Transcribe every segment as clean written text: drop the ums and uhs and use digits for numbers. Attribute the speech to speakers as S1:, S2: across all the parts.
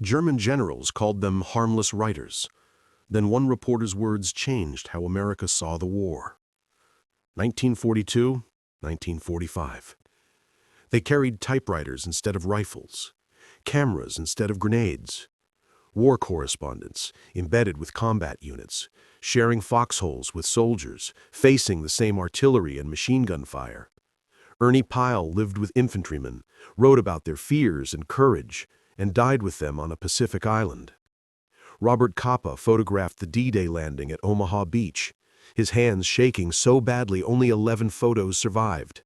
S1: German generals called them harmless writers. Then one reporter's words changed how America saw the war. 1942, 1945. They carried typewriters instead of rifles, cameras instead of grenades, war correspondents embedded with combat units, sharing foxholes with soldiers, facing the same artillery and machine gun fire. Ernie Pyle lived with infantrymen, wrote about their fears and courage, and died with them on a Pacific island. Robert Capa photographed the D-Day landing at Omaha Beach, his hands shaking so badly only 11 photos survived.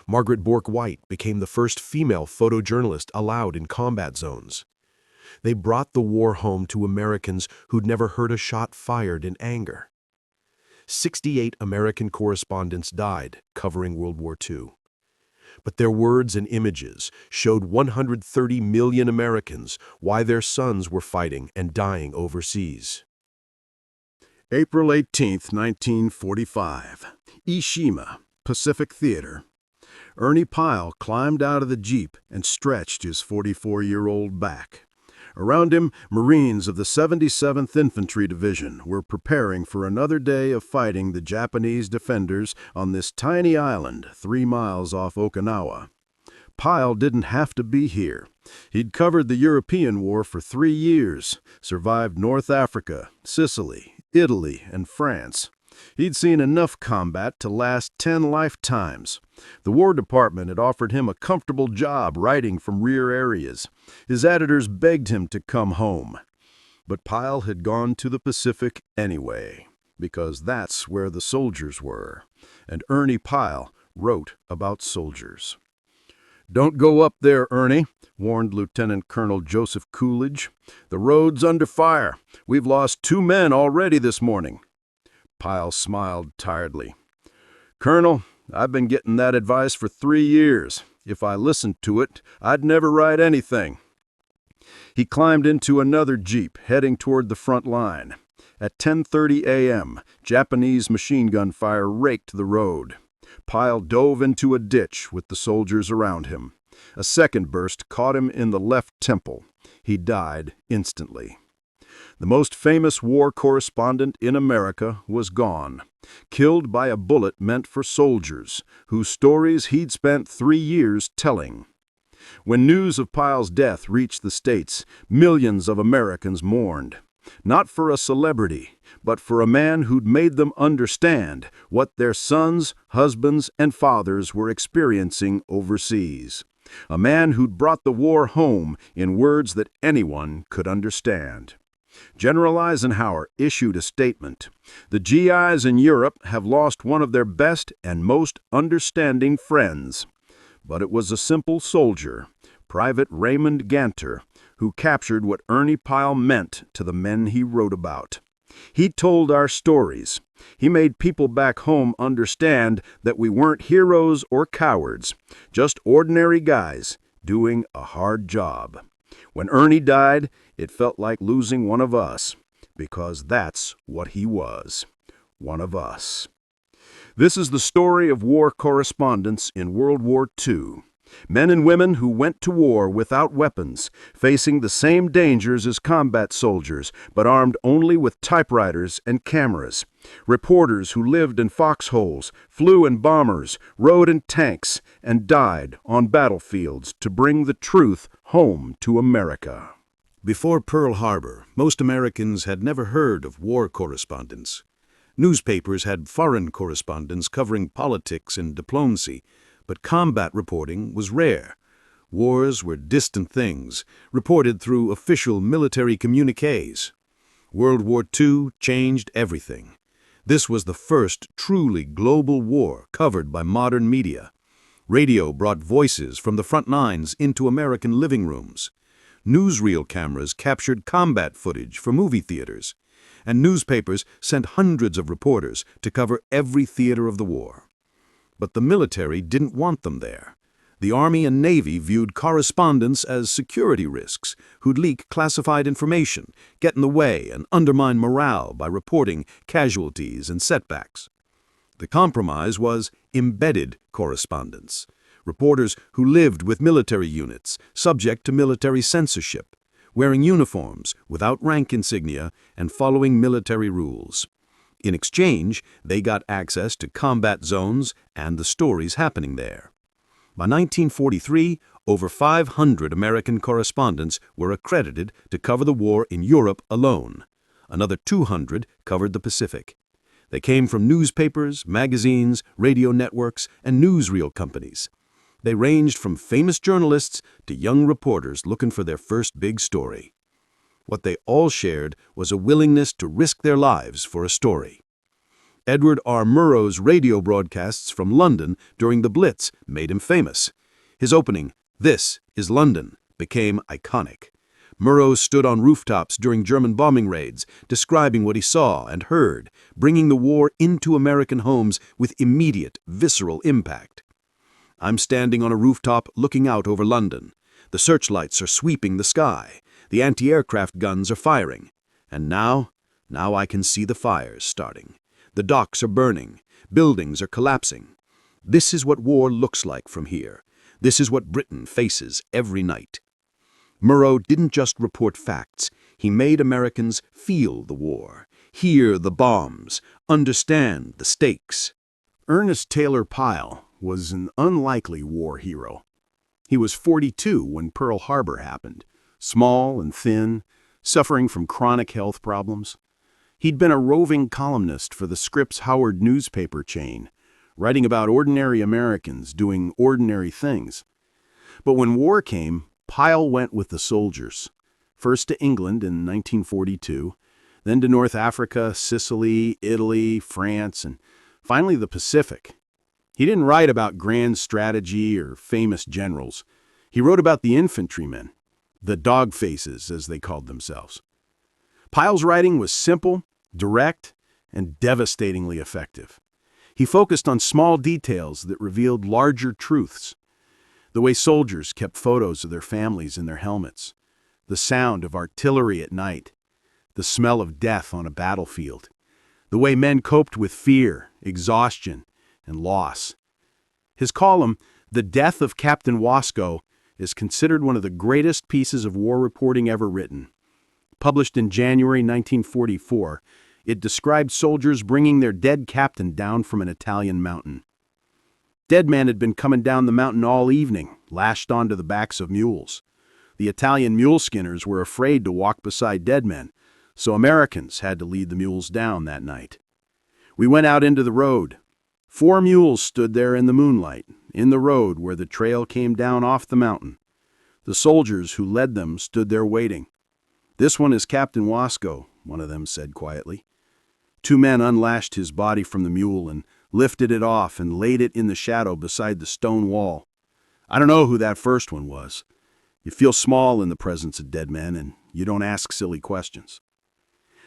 S1: Margaret Bourke-White became the first female photojournalist allowed in combat zones. They brought the war home to Americans who'd never heard a shot fired in anger. 68 American correspondents died covering World War II. But their words and images showed 130 million Americans why their sons were fighting and dying overseas.
S2: April 18, 1945. Ishima, Pacific Theater. Ernie Pyle climbed out of the Jeep and stretched his 44-year-old back. Around him, Marines of the 77th Infantry Division were preparing for another day of fighting the Japanese defenders on this tiny island 3 miles off Okinawa. Pyle didn't have to be here. He'd covered the European War for 3 years, survived North Africa, Sicily, Italy, and France. He'd seen enough combat to last 10 lifetimes. The War Department had offered him a comfortable job writing from rear areas. His editors begged him to come home. But Pyle had gone to the Pacific anyway, because that's where the soldiers were. And Ernie Pyle wrote about soldiers. "Don't go up there, Ernie," warned Lieutenant Colonel Joseph Coolidge. "The road's under fire. We've lost 2 men already this morning." Pyle smiled tiredly. "Colonel, I've been getting that advice for 3 years. If I listened to it, I'd never write anything." He climbed into another Jeep, heading toward the front line. At 10:30 a.m., Japanese machine gun fire raked the road. Pyle dove into a ditch with the soldiers around him. A second burst caught him in the left temple. He died instantly. The most famous war correspondent in America was gone, killed by a bullet meant for soldiers, whose stories he'd spent 3 years telling. When news of Pyle's death reached the States, millions of Americans mourned. Not for a celebrity, but for a man who'd made them understand what their sons, husbands, and fathers were experiencing overseas. A man who'd brought the war home in words that anyone could understand. General Eisenhower issued a statement. "The GIs in Europe have lost one of their best and most understanding friends." But it was a simple soldier, Private Raymond Ganter, who captured what Ernie Pyle meant to the men he wrote about. He told our stories. He made people back home understand that we weren't heroes or cowards, just ordinary guys doing a hard job. When Ernie died, it felt like losing one of us, because that's what he was, one of us. This is the story of war correspondents in World War II. Men and women who went to war without weapons, facing the same dangers as combat soldiers, but armed only with typewriters and cameras. Reporters who lived in foxholes, flew in bombers, rode in tanks, and died on battlefields to bring the truth home to America.
S3: Before Pearl Harbor, most Americans had never heard of war correspondents. Newspapers had foreign correspondents covering politics and diplomacy, but combat reporting was rare. Wars were distant things, reported through official military communiques. World War II changed everything. This was the first truly global war covered by modern media. Radio brought voices from the front lines into American living rooms. Newsreel cameras captured combat footage for movie theaters. And newspapers sent hundreds of reporters to cover every theater of the war. But the military didn't want them there. The Army and Navy viewed correspondents as security risks who'd leak classified information, get in the way, and undermine morale by reporting casualties and setbacks. The compromise was embedded correspondents, reporters who lived with military units, subject to military censorship. wearing uniforms without rank insignia and following military rules. In exchange, they got access to combat zones and the stories happening there. By 1943, over 500 American correspondents were accredited to cover the war in Europe alone. Another 200 covered the Pacific. They came from newspapers, magazines, radio networks, and newsreel companies. They ranged from famous journalists to young reporters looking for their first big story. What they all shared was a willingness to risk their lives for a story. Edward R. Murrow's radio broadcasts from London during the Blitz made him famous. His opening, "This is London," became iconic. Murrow stood on rooftops during German bombing raids, describing what he saw and heard, bringing the war into American homes with immediate, visceral impact. "I'm standing on a rooftop looking out over London. The searchlights are sweeping the sky. The anti-aircraft guns are firing. And now I can see the fires starting. The docks are burning. Buildings are collapsing. This is what war looks like from here. This is what Britain faces every night." Murrow didn't just report facts. He made Americans feel the war, hear the bombs, understand the stakes.
S2: Ernest Taylor Pyle was an unlikely war hero. He was 42 when Pearl Harbor happened, small and thin, suffering from chronic health problems. He'd been a roving columnist for the Scripps Howard newspaper chain, writing about ordinary Americans doing ordinary things. But when war came, Pyle went with the soldiers, first to England in 1942, then to North Africa, Sicily, Italy, France, and finally the Pacific. He didn't write about grand strategy or famous generals. He wrote about the infantrymen, the dog faces, as they called themselves. Pyle's writing was simple, direct, and devastatingly effective. He focused on small details that revealed larger truths. The way soldiers kept photos of their families in their helmets, the sound of artillery at night, the smell of death on a battlefield, the way men coped with fear, exhaustion, and loss. His column, "The Death of Captain Wasco," is considered one of the greatest pieces of war reporting ever written. Published in January 1944, it described soldiers bringing their dead captain down from an Italian mountain. Dead men had been coming down the mountain all evening, lashed onto the backs of mules. The Italian mule skinners were afraid to walk beside dead men, so Americans had to lead the mules down that night. "We went out into the road. 4 mules stood there in the moonlight, in the road where the trail came down off the mountain. The soldiers who led them stood there waiting. 'This one is Captain Wasco,' one of them said quietly. 2 men unlashed his body from the mule and lifted it off and laid it in the shadow beside the stone wall. I don't know who that first one was. You feel small in the presence of dead men, and you don't ask silly questions."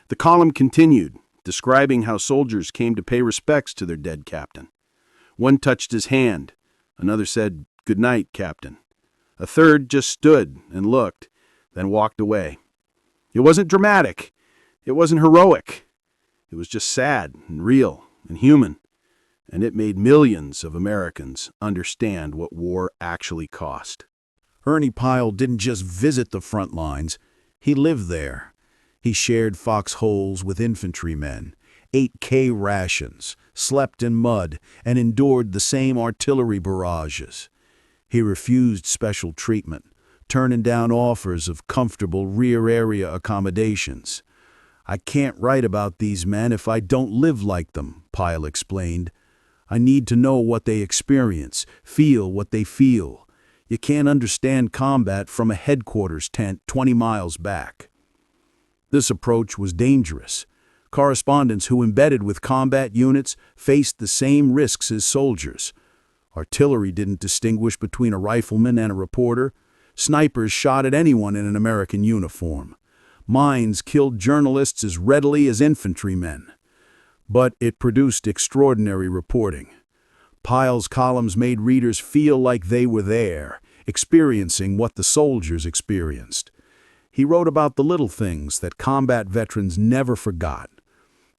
S2: The column continued, describing how soldiers came to pay respects to their dead captain. One touched his hand. Another said, "Good night, Captain." A third just stood and looked, then walked away. It wasn't dramatic. It wasn't heroic. It was just sad and real and human. And it made millions of Americans understand what war actually cost.
S4: Ernie Pyle didn't just visit the front lines. He lived there. He shared foxholes with infantrymen, ate K rations, slept in mud, and endured the same artillery barrages. He refused special treatment, turning down offers of comfortable rear area accommodations. "I can't write about these men if I don't live like them," Pyle explained. "I need to know what they experience, feel what they feel. You can't understand combat from a headquarters tent 20 miles back." This approach was dangerous. Correspondents who embedded with combat units faced the same risks as soldiers. Artillery didn't distinguish between a rifleman and a reporter. Snipers shot at anyone in an American uniform. Mines killed journalists as readily as infantrymen. But it produced extraordinary reporting. Pyle's columns made readers feel like they were there, experiencing what the soldiers experienced. He wrote about the little things that combat veterans never forgot.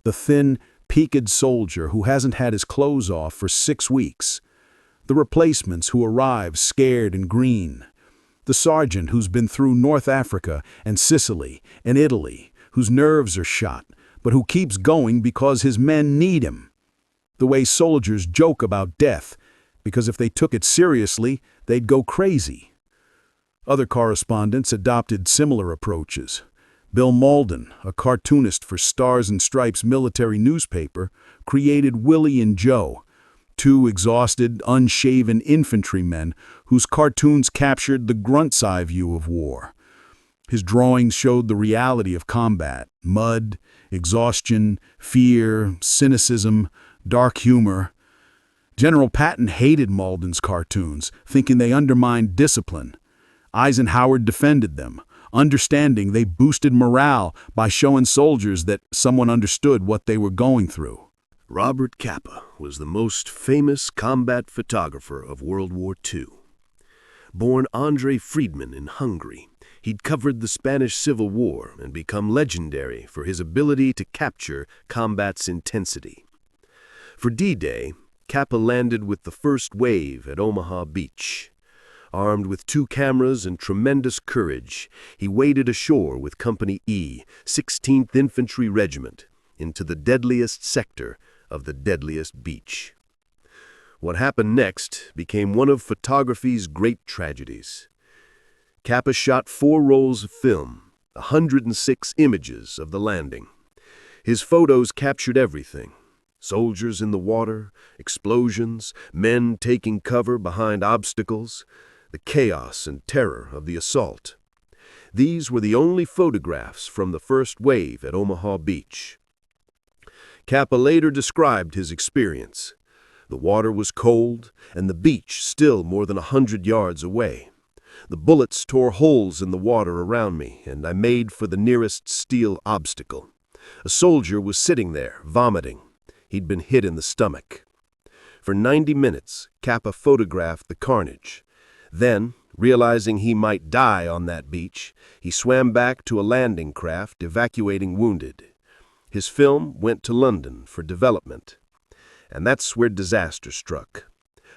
S4: The thin, peaked soldier who hasn't had his clothes off for 6 weeks. The replacements who arrive scared and green. The sergeant who's been through North Africa and Sicily and Italy, whose nerves are shot, but who keeps going because his men need him. The way soldiers joke about death, because if they took it seriously, they'd go crazy. Other correspondents adopted similar approaches. Bill Malden, a cartoonist for Stars and Stripes military newspaper, created Willie and Joe, two exhausted, unshaven infantrymen whose cartoons captured the grunt's eye view of war. His drawings showed the reality of combat: mud, exhaustion, fear, cynicism, dark humor. General Patton hated Malden's cartoons, thinking they undermined discipline. Eisenhower defended them, understanding they boosted morale by showing soldiers that someone understood what they were going through.
S1: Robert Capa was the most famous combat photographer of World War II. Born Andre Friedman in Hungary, he'd covered the Spanish Civil War and become legendary for his ability to capture combat's intensity. For D-Day, Capa landed with the first wave at Omaha Beach. Armed with 2 cameras and tremendous courage, he waded ashore with Company E, 16th Infantry Regiment, into the deadliest sector of the deadliest beach. What happened next became one of photography's great tragedies. Capa shot 4 rolls of film, 106 images of the landing. His photos captured everything: soldiers in the water, explosions, men taking cover behind obstacles, the chaos and terror of the assault. These were the only photographs from the first wave at Omaha Beach. Capa later described his experience. The water was cold, and the beach still more than 100 yards away. The bullets tore holes in the water around me, and I made for the nearest steel obstacle. A soldier was sitting there, vomiting. He'd been hit in the stomach. For 90 minutes, Capa photographed the carnage. Then, realizing he might die on that beach, he swam back to a landing craft evacuating wounded. His film went to London for development. And that's where disaster struck.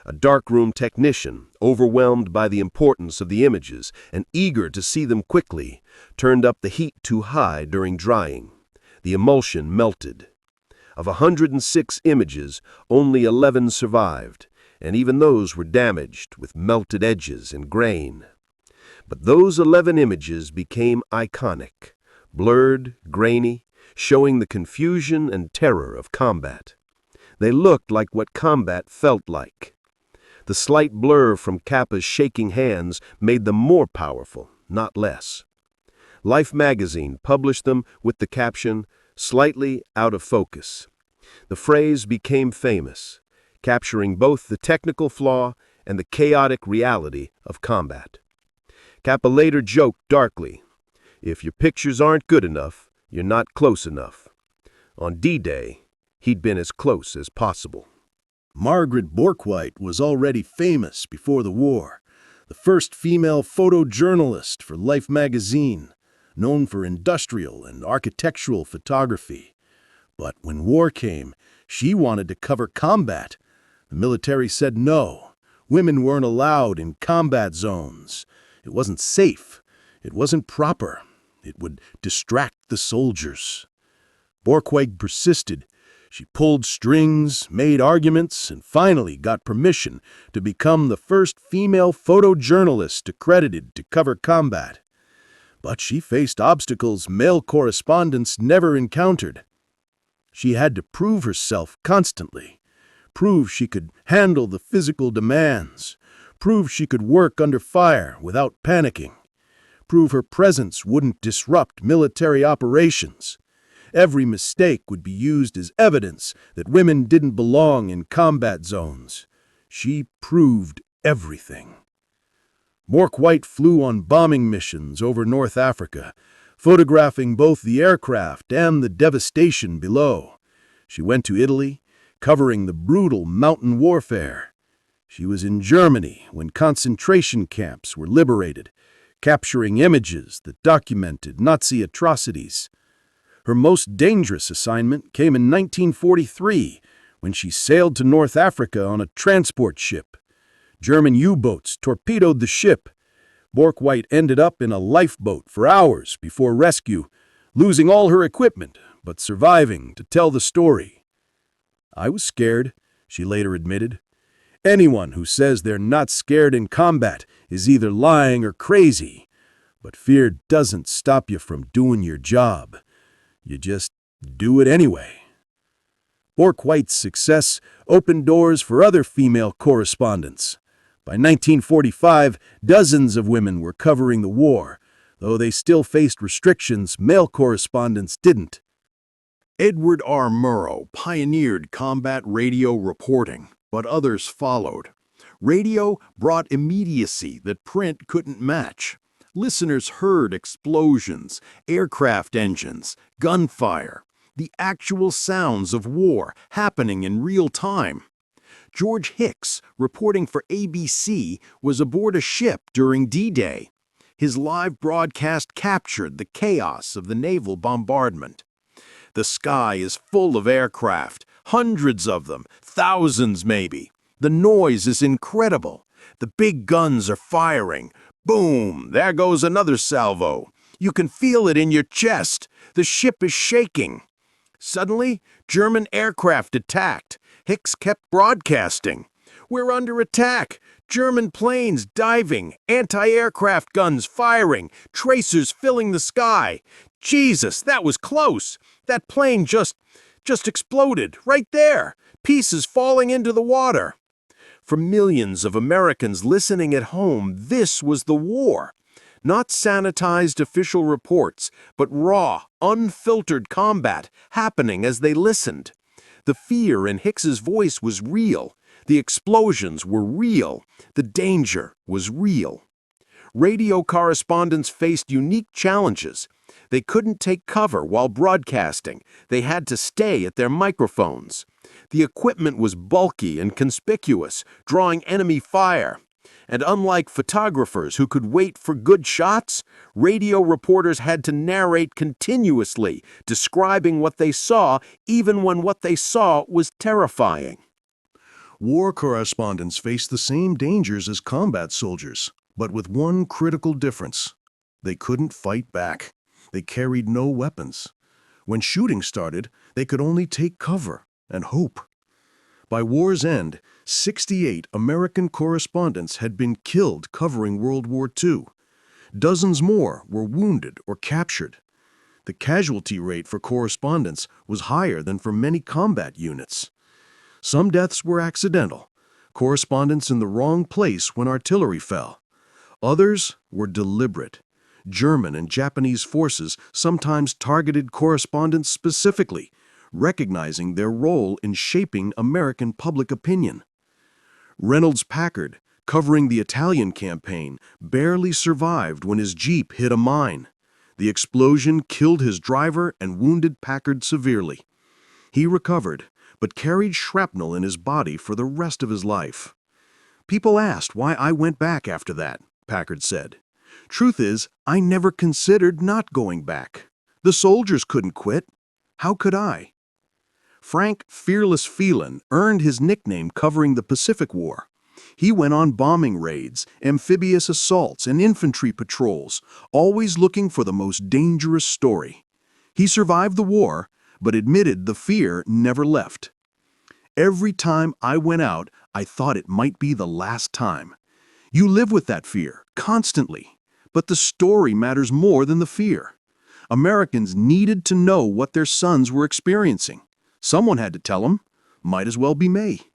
S1: A darkroom technician, overwhelmed by the importance of the images and eager to see them quickly, turned up the heat too high during drying. The emulsion melted. Of 106 images, only 11 survived, and even those were damaged with melted edges and grain. But those 11 images became iconic, blurred, grainy, showing the confusion and terror of combat. They looked like what combat felt like. The slight blur from Capa's shaking hands made them more powerful, not less. Life magazine published them with the caption, "Slightly out of focus." The phrase became famous, capturing both the technical flaw and the chaotic reality of combat. Capa later joked darkly, "If your pictures aren't good enough, you're not close enough." On D-Day, he'd been as close as possible.
S2: Margaret Bourke-White was already famous before the war, the first female photojournalist for Life magazine, known for industrial and architectural photography. But when war came, she wanted to cover combat. The military said no. Women weren't allowed in combat zones. It wasn't safe. It wasn't proper. It would distract the soldiers. Bourke-White persisted. She pulled strings, made arguments, and finally got permission to become the first female photojournalist accredited to cover combat. But she faced obstacles male correspondents never encountered. She had to prove herself constantly, prove she could handle the physical demands, prove she could work under fire without panicking, prove her presence wouldn't disrupt military operations. Every mistake would be used as evidence that women didn't belong in combat zones. She proved everything. Bourke-White flew on bombing missions over North Africa, photographing both the aircraft and the devastation below. She went to Italy, covering the brutal mountain warfare. She was in Germany when concentration camps were liberated, capturing images that documented Nazi atrocities. Her most dangerous assignment came in 1943, when she sailed to North Africa on a transport ship. German U-boats torpedoed the ship. Bourke-White ended up in a lifeboat for hours before rescue, losing all her equipment, but surviving to tell the story. I was scared, she later admitted. Anyone who says they're not scared in combat is either lying or crazy. But fear doesn't stop you from doing your job. You just do it anyway. Bourke-White's success opened doors for other female correspondents. By 1945, dozens of women were covering the war. Though they still faced restrictions, male correspondents didn't.
S1: Edward R. Murrow pioneered combat radio reporting, but others followed. Radio brought immediacy that print couldn't match. Listeners heard explosions, aircraft engines, gunfire, the actual sounds of war happening in real time. George Hicks, reporting for ABC, was aboard a ship during D-Day. His live broadcast captured the chaos of the naval bombardment. The sky is full of aircraft, hundreds of them, thousands maybe. The noise is incredible. The big guns are firing. Boom! There goes another salvo. You can feel it in your chest. The ship is shaking. Suddenly, German aircraft attacked. Hicks kept broadcasting. We're under attack. German planes diving, anti-aircraft guns firing, tracers filling the sky. Jesus, that was close. That plane just exploded right there. Pieces falling into the water. For millions of Americans listening at home, this was the war. Not sanitized official reports, but raw, unfiltered combat happening as they listened. The fear in Hicks's voice was real. The explosions were real. The danger was real. Radio correspondents faced unique challenges. They couldn't take cover while broadcasting. They had to stay at their microphones. The equipment was bulky and conspicuous, drawing enemy fire. And unlike photographers who could wait for good shots, radio reporters had to narrate continuously, describing what they saw, even when what they saw was terrifying.
S5: War correspondents faced the same dangers as combat soldiers, but with one critical difference. They couldn't fight back. They carried no weapons. When shooting started, they could only take cover and hope. By war's end, 68 American correspondents had been killed covering World War II. Dozens more were wounded or captured. The casualty rate for correspondents was higher than for many combat units. Some deaths were accidental, correspondents in the wrong place when artillery fell. Others were deliberate. German and Japanese forces sometimes targeted correspondents specifically, recognizing their role in shaping American public opinion. Reynolds Packard, covering the Italian campaign, barely survived when his Jeep hit a mine. The explosion killed his driver and wounded Packard severely. He recovered, but carried shrapnel in his body for the rest of his life. People asked why I went back after that, Packard said. Truth is, I never considered not going back. The soldiers couldn't quit. How could I? Frank Fearless Phelan earned his nickname covering the Pacific War. He went on bombing raids, amphibious assaults, and infantry patrols, always looking for the most dangerous story. He survived the war, but admitted the fear never left. Every time I went out, I thought it might be the last time. You live with that fear, constantly. But the story matters more than the fear. Americans needed to know what their sons were experiencing. Someone had to tell them. Might as well be me.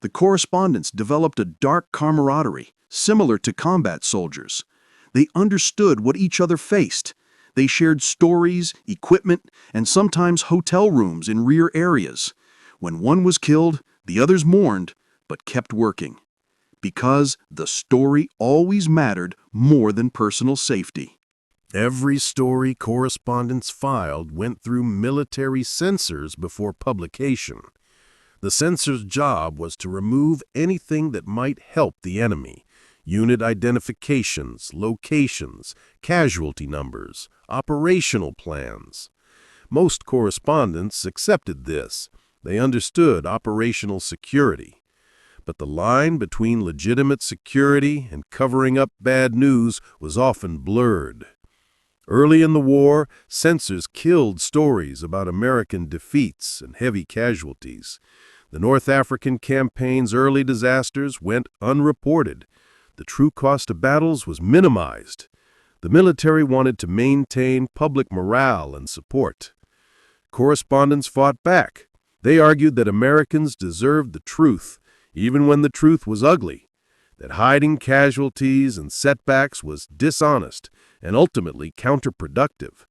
S5: The correspondents developed a dark camaraderie, similar to combat soldiers. They understood what each other faced. They shared stories, equipment, and sometimes hotel rooms in rear areas. When one was killed, the others mourned, but kept working. Because the story always mattered more than personal safety.
S1: Every story correspondents filed went through military censors before publication. The censor's job was to remove anything that might help the enemy: unit identifications, locations, casualty numbers, operational plans. Most correspondents accepted this. They understood operational security. but the line between legitimate security and covering up bad news was often blurred. Early in the war, censors killed stories about American defeats and heavy casualties. The North African campaign's early disasters went unreported. The true cost of battles was minimized. The military wanted to maintain public morale and support. Correspondents fought back. They argued that Americans deserved the truth, even when the truth was ugly, that hiding casualties and setbacks was dishonest and ultimately counterproductive.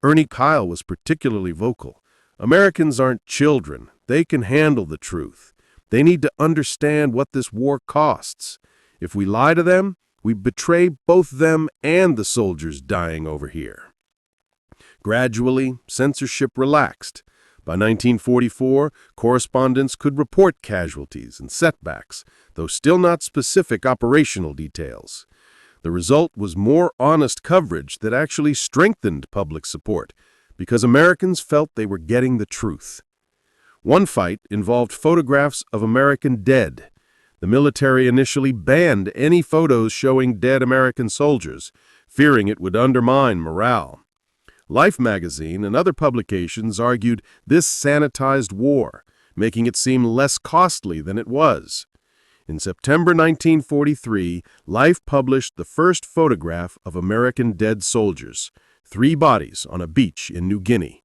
S1: Ernie Pyle was particularly vocal. Americans aren't children. They can handle the truth. They need to understand what this war costs. If we lie to them, we betray both them and the soldiers dying over here. Gradually, censorship relaxed. By 1944, correspondents could report casualties and setbacks, though still not specific operational details. The result was more honest coverage that actually strengthened public support, because Americans felt they were getting the truth. One fight involved photographs of American dead. The military initially banned any photos showing dead American soldiers, fearing it would undermine morale. Life magazine and other publications argued this sanitized war, making it seem less costly than it was. In September 1943, Life published the first photograph of American dead soldiers, 3 bodies on a beach in New Guinea.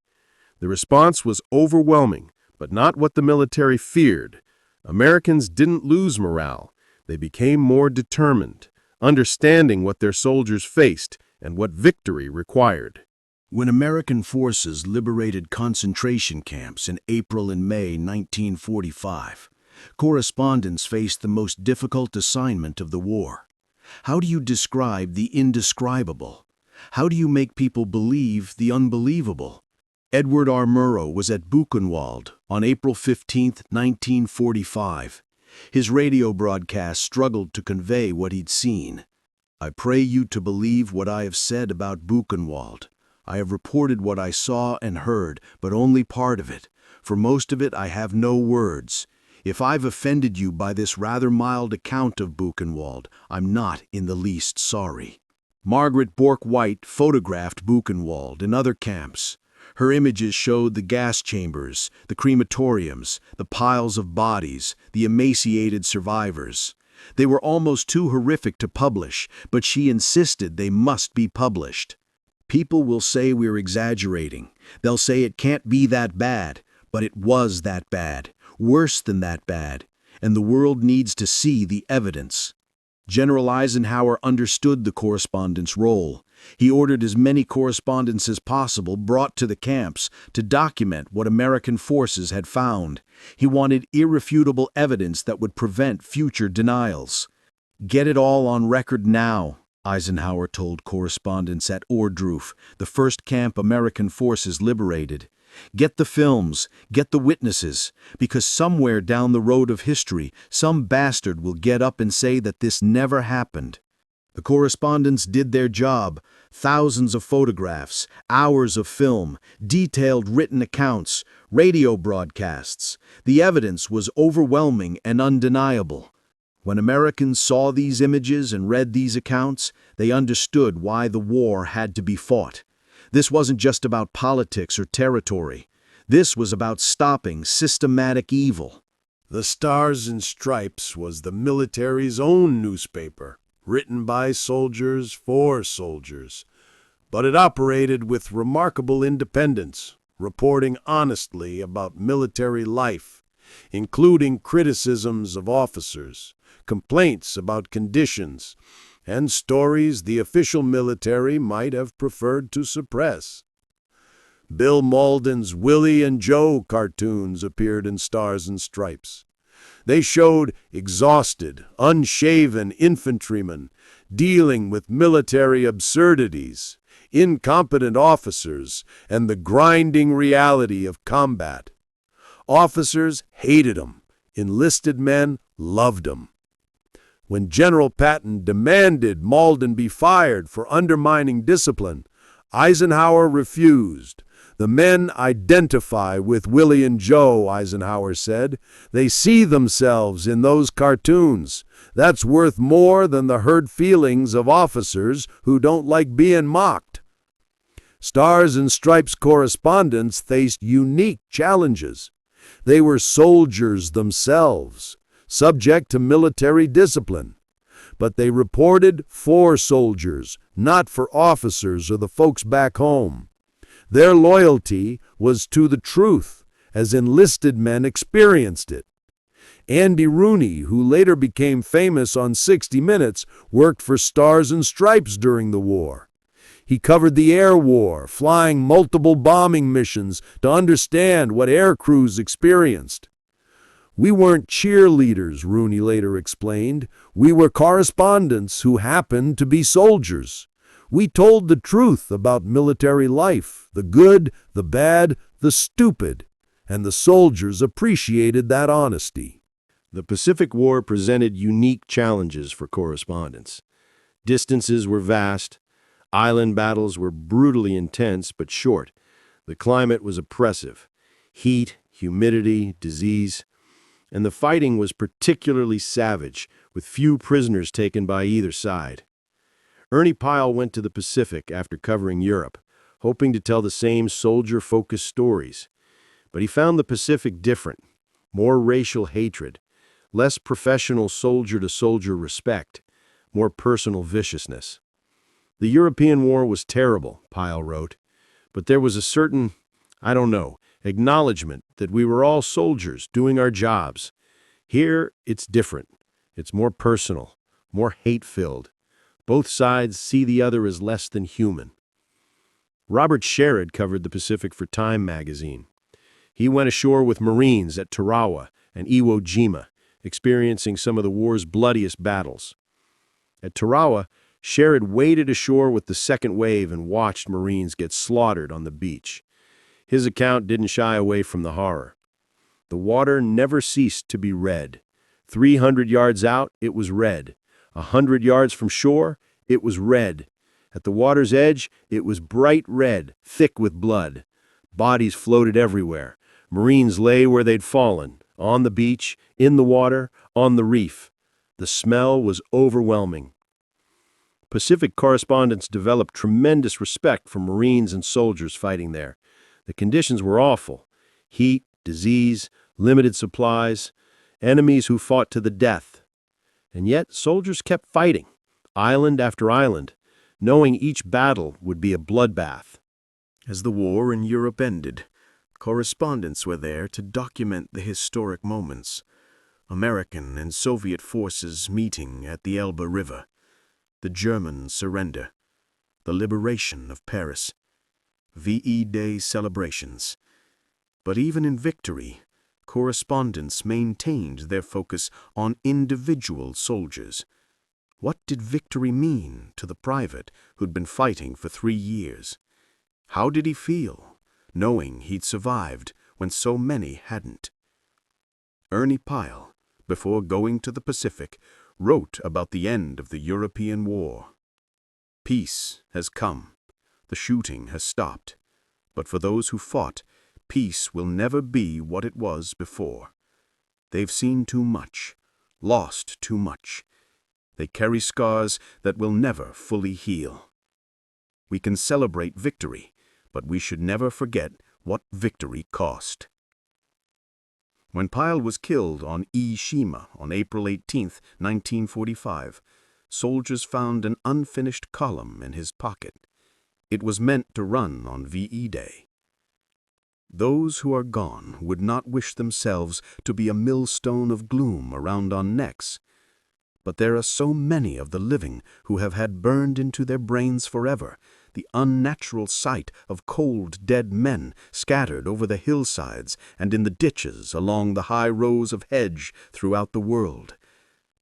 S1: The response was overwhelming, but not what the military feared. Americans didn't lose morale. They became more determined, understanding what their soldiers faced and what victory required.
S2: When American forces liberated concentration camps in April and May 1945, correspondents faced the most difficult assignment of the war. How do you describe the indescribable? How do you make people believe the unbelievable? Edward R. Murrow was at Buchenwald on April 15, 1945. His radio broadcast struggled to convey what he'd seen. I pray you to believe what I have said about Buchenwald. I have reported what I saw and heard, but only part of it. For most of it I have no words. If I've offended you by this rather mild account of Buchenwald, I'm not in the least sorry. Margaret Bourke-White photographed Buchenwald and other camps. Her images showed the gas chambers, the crematoriums, the piles of bodies, the emaciated survivors. They were almost too horrific to publish, but she insisted they must be published. People will say we're exaggerating. They'll say it can't be that bad, but it was that bad, worse than that bad, and the world needs to see the evidence. General Eisenhower understood the correspondent's role. He ordered as many correspondents as possible brought to the camps to document what American forces had found. He wanted irrefutable evidence that would prevent future denials. "Get it all on record now," Eisenhower told correspondents at Ohrdruf, the first camp American forces liberated. "Get the films, get the witnesses, because somewhere down the road of history, some bastard will get up and say that this never happened." The correspondents did their job. Thousands of photographs, hours of film, detailed written accounts, radio broadcasts. The evidence was overwhelming and undeniable. When Americans saw these images and read these accounts, they understood why the war had to be fought. This wasn't just about politics or territory. This was about stopping systematic evil.
S1: The Stars and Stripes was the military's own newspaper, written by soldiers for soldiers. But it operated with remarkable independence, reporting honestly about military life, including criticisms of officers, complaints about conditions, and stories the official military might have preferred to suppress. Bill Mauldin's Willie and Joe cartoons appeared in Stars and Stripes. They showed exhausted, unshaven infantrymen dealing with military absurdities, incompetent officers, and the grinding reality of combat. Officers hated 'em. Enlisted men loved 'em. When General Patton demanded Mauldin be fired for undermining discipline,
S2: Eisenhower refused. The men identify with Willie and Joe, Eisenhower said. They see themselves in those cartoons. That's worth more than the hurt feelings of officers who don't like being mocked. Stars and Stripes correspondents faced unique challenges. They were soldiers themselves, subject to military discipline. But they reported for soldiers, not for officers or the folks back home. Their loyalty was to the truth, as enlisted men experienced it. Andy Rooney, who later became famous on 60 Minutes, worked for Stars and Stripes during the war. He covered the air war, flying multiple bombing missions to understand what air crews experienced. We weren't cheerleaders, Rooney later explained. We were correspondents who happened to be soldiers. We told the truth about military life, the good, the bad, the stupid, and the soldiers appreciated that honesty.
S1: The Pacific War presented unique challenges for correspondents. Distances were vast. Island battles were brutally intense but short. The climate was oppressive. Heat, humidity, disease. And the fighting was particularly savage, with few prisoners taken by either side. Ernie Pyle went to the Pacific after covering Europe, hoping to tell the same soldier-focused stories. But he found the Pacific different, more racial hatred, less professional soldier-to-soldier respect, more personal viciousness. The European War was terrible, Pyle wrote, but there was a certain, acknowledgement that we were all soldiers doing our jobs. Here, it's different. It's more personal, more hate-filled. Both sides see the other as less than human. Robert Sherrod covered the Pacific for Time magazine. He went ashore with Marines at Tarawa and Iwo Jima, experiencing some of the war's bloodiest battles. At Tarawa, Sherrod waded ashore with the second wave and watched Marines get slaughtered on the beach. His account didn't shy away from the horror. The water never ceased to be red. 300 yards out, it was red. 100 yards from shore, it was red. At the water's edge, it was bright red, thick with blood. Bodies floated everywhere. Marines lay where they'd fallen, on the beach, in the water, on the reef. The smell was overwhelming. Pacific correspondents developed tremendous respect for Marines and soldiers fighting there. The conditions were awful. Heat, disease, limited supplies, enemies who fought to the death. And yet soldiers kept fighting, island after island, knowing each battle would be a bloodbath.
S2: As the war in Europe ended, correspondents were there to document the historic moments. American and Soviet forces meeting at the Elbe River, the German surrender, the liberation of Paris, VE Day celebrations. But even in victory, correspondents maintained their focus on individual soldiers. What did victory mean to the private who'd been fighting for 3 years? How did he feel, knowing he'd survived when so many hadn't? Ernie Pyle, before going to the Pacific, wrote about the end of the European War. Peace has come. The shooting has stopped. But for those who fought, peace will never be what it was before. They've seen too much, lost too much. They carry scars that will never fully heal. We can celebrate victory, but we should never forget what victory cost. When Pyle was killed on Iwo Jima on April 18, 1945, soldiers found an unfinished column in his pocket. It was meant to run on VE Day. Those who are gone would not wish themselves to be a millstone of gloom around our necks. But there are so many of the living who have had burned into their brains forever the unnatural sight of cold, dead men scattered over the hillsides and in the ditches along the high rows of hedge throughout the world.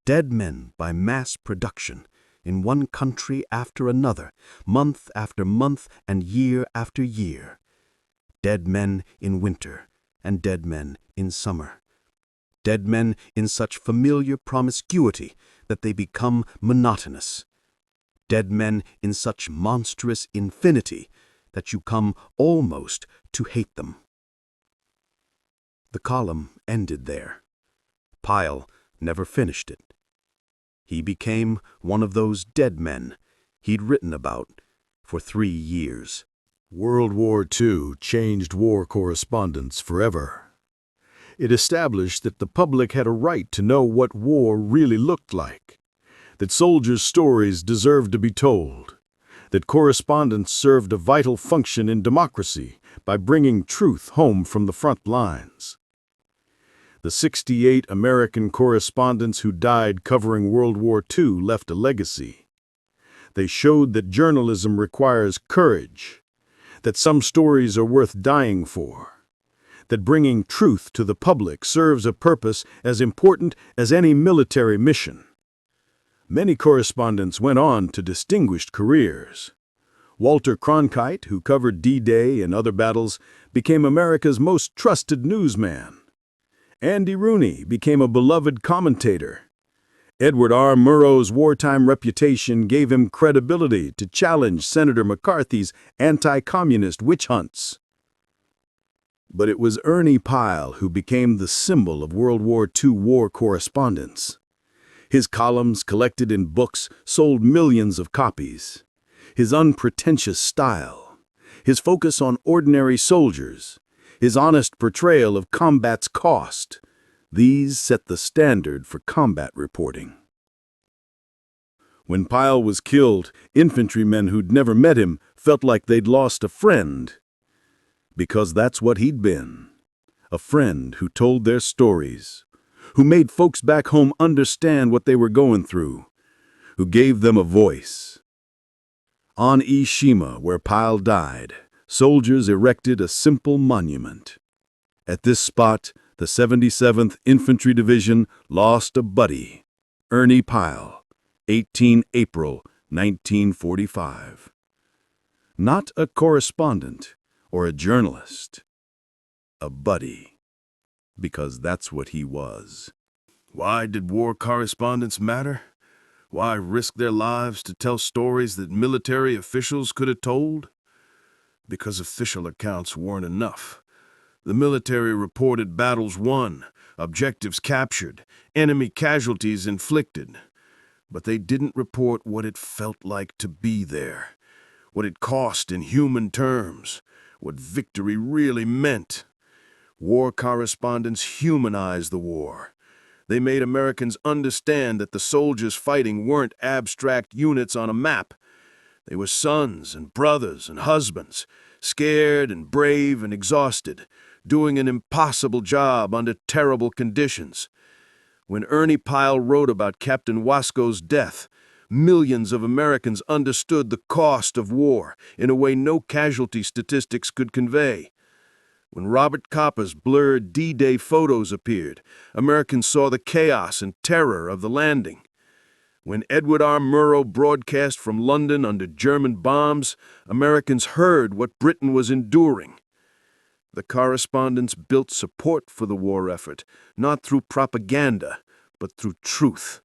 S2: Dead men by mass production, in one country after another, month after month and year after year. Dead men in winter and dead men in summer. Dead men in such familiar promiscuity that they become monotonous.
S3: dead men in such monstrous infinity that you come almost to hate them. The column ended there. Pyle never finished it. He became one of those dead men he'd written about for 3 years.
S2: World War II changed war correspondence forever. It established that the public had a right to know what war really looked like, that soldiers' stories deserved to be told, that correspondence served a vital function in democracy by bringing truth home from the front lines. The 68 American correspondents who died covering World War II left a legacy. They showed that journalism requires courage, that some stories are worth dying for, that bringing truth to the public serves a purpose as important as any military mission. Many correspondents went on to distinguished careers. Walter Cronkite, who covered D-Day and other battles, became America's most trusted newsman. Andy Rooney became a beloved commentator. Edward R. Murrow's wartime reputation gave him credibility to challenge Senator McCarthy's anti-communist witch hunts. But it was Ernie Pyle who became the symbol of World War II war correspondence. His columns, collected in books, sold millions of copies. His unpretentious style, his focus on ordinary soldiers, his honest portrayal of combat's cost, these set the standard for combat reporting. When Pyle was killed, infantrymen who'd never met him felt like they'd lost a friend. Because that's what he'd been, a friend who told their stories, who made folks back home understand what they were going through, who gave them a voice. On Iwo Jima, where Pyle died, soldiers erected a simple monument. At this spot, the 77th Infantry Division lost a buddy, Ernie Pyle, 18 April 1945. Not a correspondent or a journalist, a buddy, because that's what he was.
S5: Why did war correspondents matter? Why risk their lives to tell stories that military officials could have told? Because official accounts weren't enough. The military reported battles won, objectives captured, enemy casualties inflicted. But they didn't report what it felt like to be there, what it cost in human terms, what victory really meant. War correspondents humanized the war. They made Americans understand that the soldiers fighting weren't abstract units on a map. They were sons and brothers and husbands, scared and brave and exhausted, doing an impossible job under terrible conditions. When Ernie Pyle wrote about Captain Wasco's death, millions of Americans understood the cost of war in a way no casualty statistics could convey. When Robert Capa's blurred D-Day photos appeared, Americans saw the chaos and terror of the landing. When Edward R. Murrow broadcast from London under German bombs, Americans heard what Britain was enduring. The correspondents built support for the war effort, not through propaganda, but through truth.